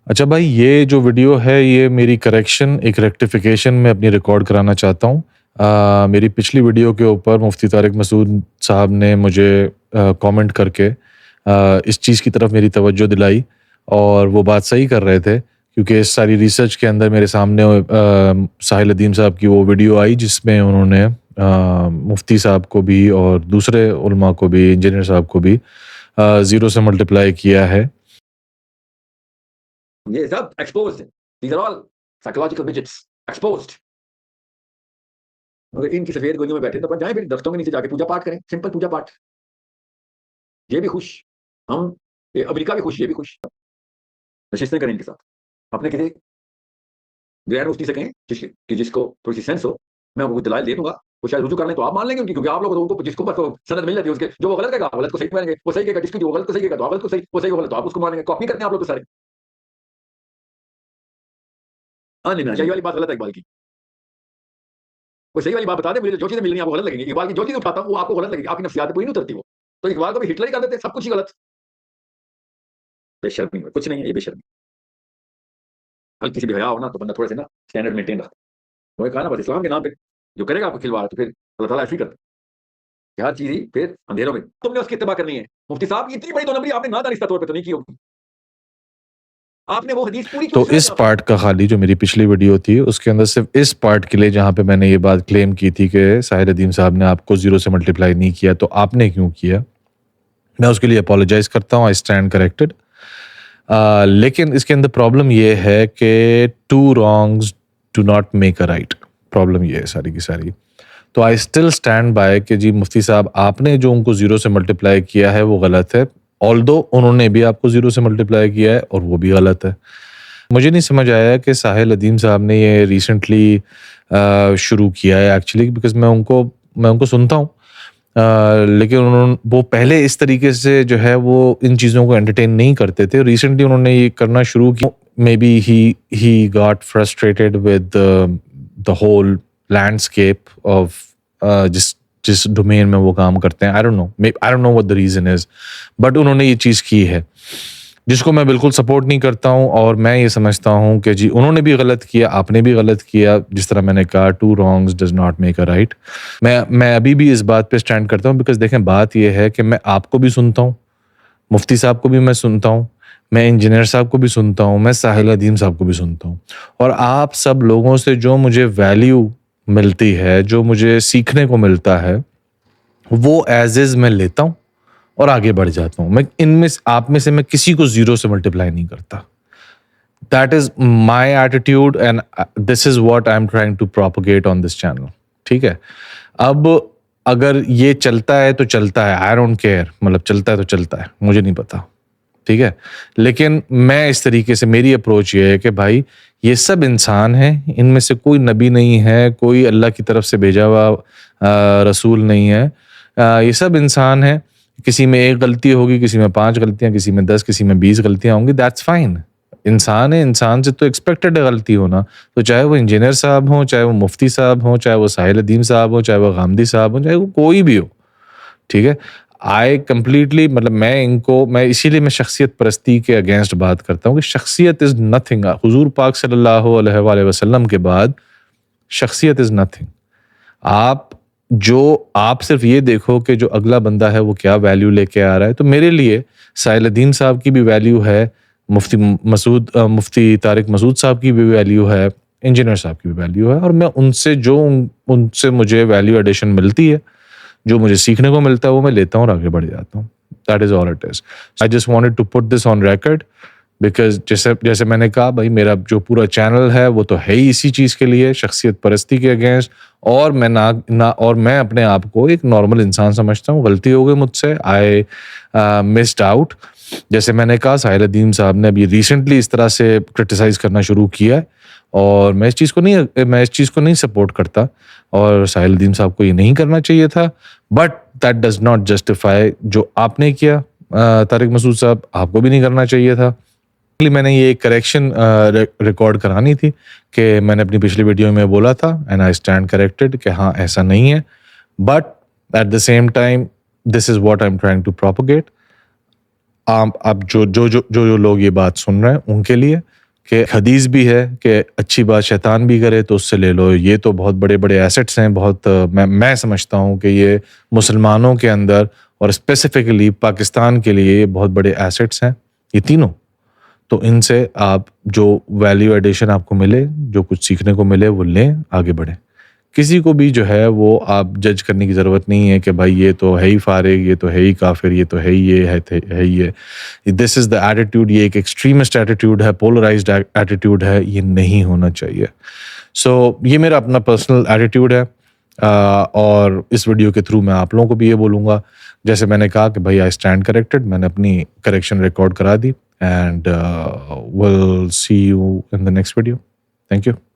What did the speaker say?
اچھا بھائی، یہ جو ویڈیو ہے یہ میری کریکشن ایک ریکٹیفیکیشن میں اپنی ریکارڈ کرانا چاہتا ہوں۔ میری پچھلی ویڈیو کے اوپر مفتی طارق مسعود صاحب نے مجھے کامنٹ کر کے اس چیز کی طرف میری توجہ دلائی، اور وہ بات صحیح کر رہے تھے، کیونکہ اس ساری ریسرچ کے اندر میرے سامنے ساحل ادیم صاحب کی وہ ویڈیو آئی جس میں انہوں نے مفتی صاحب کو بھی اور دوسرے علماء کو بھی، انجینئر صاحب کو بھی زیرو سے ملٹیپلائی کیا ہے۔ یہ سب ایکسپوزڈ ہیں. These are all psychological widgets exposed. اگر ان کی سفید گولیوں میں بیٹھے تو جائیں پھر درختوں کے نیچے جا کے پوجا پاٹ کریں، سمپل پوجا پاٹ. یہ بھی خوش، ہم امریکہ بھی خوش، یہ بھی خوش. نشستیں کریں ان کے ساتھ. اپنے کسی غیر مفتی سے کہیں کہ جس کو تھوڑی سی سینس ہو، میں وہ دلائل دے دوں گا، وہ شاید رجوع کر لیں تو آپ مان لیں گے ان کی، کیونکہ آپ لوگ کو جس کو بس سند مل جاتی ہے اس کے، جو وہ غلط کہے گا غلط کو صحیح مانیں گے، وہ صحیح کہے گا جس کی جو غلط کو صحیح کہے گا تو آپ غلط کو صحیح، وہ صحیح کو غلط تو آپ اس کو مانیں گے. کاپی کرتے ہیں آپ لوگ تو سارے. نہیں والی بات غلط ہے اقبال کی. کوئی صحیح والی بات بتا دیں مجھے، جو چیزیں مل رہی ہیں آپ کو غلط لگیں گی. اقبال کی جو چیز اٹھاتا ہوں وہ آپ کو غلط لگے گی، آپ کی نفسیات پوری نہیں اترتی وہ. تو اقبال کو بھی ہٹلر ہی کر دیتے، سب کچھ ہی غلط. بے شرمی ہے، کچھ نہیں ہے یہ بے شرمی. ہلکی سی بھی حیا ہونا تو بندہ تھوڑے سے نا اسٹینڈرڈ مینٹین رکھتا. وہ کہا نا بس اسلام کے نام پہ جو کرے گا آپ کو کھلواڑ، تو پھر اللہ تعالیٰ ایسے ہی کرتا کہ ہر چیز ہی پھر اندھیروں میں تم نے اس کی اتباع کرنی ہے. مفتی صاحب اتنی بڑی دو نمبری آپ نے نہ دانستہ طور پہ تو نہیں کی ہوگی. آپ نے وہ حدیث پوری تو اس پارٹ کا خالی جو میری پچھلی ویڈیو تھی اس کے اندر صرف اس پارٹ کے لیے جہاں پہ میں نے یہ بات کلیم کی تھی کہ ساحل ادیم صاحب نے آپ کو زیرو سے ملٹیپلائی نہیں کیا تو آپ نے کیوں کیا، میں اس کے لیے اپولوجائز کرتا ہوں. I stand corrected. لیکن اس کے اندر پرابلم یہ ہے کہ two wrongs do not make a right. Problem یہ ہے ساری کی ساری. تو آئی اسٹل اسٹینڈ بائی کہ جی مفتی صاحب آپ نے جو ان کو زیرو سے ملٹیپلائی کیا ہے وہ غلط ہے، آلدو انہوں نے بھی آپ کو زیرو سے ملٹیپلائی کیا ہے اور وہ بھی غلط ہے. مجھے نہیں سمجھ آیا کہ ساحل ادیم صاحب نے یہ ریسنٹلی شروع کیا ہے ایکچولی، بیکاز میں ان کو سنتا ہوں، لیکن وہ پہلے اس طریقے سے جو ہے وہ ان چیزوں کو انٹرٹین نہیں کرتے تھے. ریسنٹلی انہوں نے یہ کرنا شروع کیا. Maybe he got frustrated with the whole landscape of جس ڈومین میں وہ کام کرتے ہیں. I don't know what the reason is, but انہوں نے یہ چیز کی ہے جس کو میں بالکل سپورٹ نہیں کرتا ہوں، اور میں یہ سمجھتا ہوں کہ جی انہوں نے بھی غلط کیا، آپ نے بھی غلط کیا. جس طرح میں نے کہا two wrongs does not make a right. میں ابھی بھی اس بات پہ اسٹینڈ کرتا ہوں، بیکاز دیکھیں بات یہ ہے کہ میں آپ کو بھی سنتا ہوں، مفتی صاحب کو بھی میں سنتا ہوں، میں انجینئر صاحب کو بھی سنتا ہوں، میں ساحل ادیم صاحب کو بھی سنتا ہوں. اور آپ سب لوگوں سے جو مجھے ویلیو ملتی ہے، جو مجھے سیکھنے کو ملتا ہے، وہ ایز از میں لیتا ہوں اور آگے بڑھ جاتا ہوں. میں ان میں آپ میں سے میں کسی کو زیرو سے ملٹیپلائی نہیں کرتا. That is my attitude and this is what I am trying to propagate on this channel. ٹھیک ہے، اب اگر یہ چلتا ہے تو چلتا ہے، آئی ڈونٹ کیئر، مطلب چلتا ہے تو چلتا ہے، مجھے نہیں پتا. ٹھیک ہے، لیکن میں اس طریقے سے میری اپروچ یہ ہے کہ بھائی یہ سب انسان ہیں، ان میں سے کوئی نبی نہیں ہے، کوئی اللہ کی طرف سے بھیجا ہوا رسول نہیں ہے. یہ سب انسان ہیں. کسی میں ایک غلطی ہوگی، کسی میں 5 غلطیاں، کسی میں 10، کسی میں 20 غلطیاں ہوں گی. That's fine. انسان ہے، انسان سے تو ایکسپیکٹڈ ہے غلطی ہونا. تو چاہے وہ انجینئر صاحب ہوں، چاہے وہ مفتی صاحب ہوں، چاہے وہ ساحل ادیم صاحب ہوں، چاہے وہ غامدی صاحب ہوں، چاہے وہ کوئی بھی ہو. ٹھیک ہے، آئی کمپلیٹلی مطلب میں اسی لیے میں شخصیت پرستی کے اگینسٹ بات کرتا ہوں کہ شخصیت از نتھنگ. حضور پاک صلی اللہ علیہ وآلہ وسلم کے بعد شخصیت از نتھنگ. آپ صرف یہ دیکھو کہ جو اگلا بندہ ہے وہ کیا ویلیو لے کے آ رہا ہے. تو میرے لیے ساحل ادیم صاحب کی بھی ویلیو ہے، مفتی طارق مسعود صاحب کی بھی ویلیو ہے، انجینئر صاحب کی بھی ویلیو ہے، اور میں ان سے مجھے ویلیو ایڈیشن ملتی ہے، جو مجھے سیکھنے کو ملتا ہے وہ میں لیتا ہوں اور آگے بڑھ جاتا ہوں. That is all it is. I just wanted to put this on record because جیسے میں نے کہا بھائی میرا جو پورا چینل ہے وہ تو ہے ہی اسی چیز کے لیے، شخصیت پرستی کے اگینسٹ. اور میں اپنے آپ کو ایک نارمل انسان سمجھتا ہوں. غلطی ہو گئی مجھ سے، آئی مسڈ آؤٹ. جیسے میں نے کہا ساحل ادیم صاحب نے ابھی ریسنٹلی اس طرح سے کرٹیسائز کرنا شروع کیا ہے، اور میں اس چیز کو نہیں سپورٹ کرتا، اور ساحل ادیم صاحب کو یہ نہیں کرنا چاہیے تھا. But that does not justify جو آپ نے کیا طارق مسعود صاحب، آپ کو بھی نہیں کرنا چاہیے تھا. میں نے یہ کریکشن ریکارڈ کرانی تھی کہ میں نے اپنی پچھلی ویڈیو میں بولا تھا اینڈ آئی اسٹینڈ کریکٹڈ کہ ہاں ایسا نہیں ہے. But at the same time this is what I am trying to propagate. اب جو لوگ یہ بات سن رہے ہیں ان کے لیے کہ حدیث بھی ہے کہ اچھی بات شیطان بھی کرے تو اس سے لے لو. یہ تو بہت بڑے بڑے ایسٹس ہیں, بہت میں سمجھتا ہوں کہ یہ مسلمانوں کے اندر اور اسپیسیفکلی پاکستان کے لیے یہ بہت بڑے ایسٹس ہیں یہ تینوں. تو ان سے آپ جو ویلیو ایڈیشن آپ کو ملے, جو کچھ سیکھنے کو ملے وہ لیں, آگے بڑھیں. کسی کو بھی جو ہے وہ آپ جج کرنے کی ضرورت نہیں ہے کہ بھائی یہ تو ہے ہی فارغ, یہ تو ہے ہی کافر, یہ تو ہے ہی یہ ہے یہ. دس از دا ایٹیٹیوڈ, یہ ایک ایکسٹریمسٹ ایٹیٹیوڈ ہے, پولرائزڈ ایٹیٹیوڈ ہے, یہ نہیں ہونا چاہیے. سو یہ میرا اپنا پرسنل ایٹیٹیوڈ ہے, اور اس ویڈیو کے تھرو میں آپ لوگوں کو بھی یہ بولوں گا, جیسے میں نے کہا کہ بھائی آئی اسٹینڈ کریکٹڈ, میں نے اپنی کریکشن ریکارڈ کرا دی, and we'll see you in the next video. Thank you.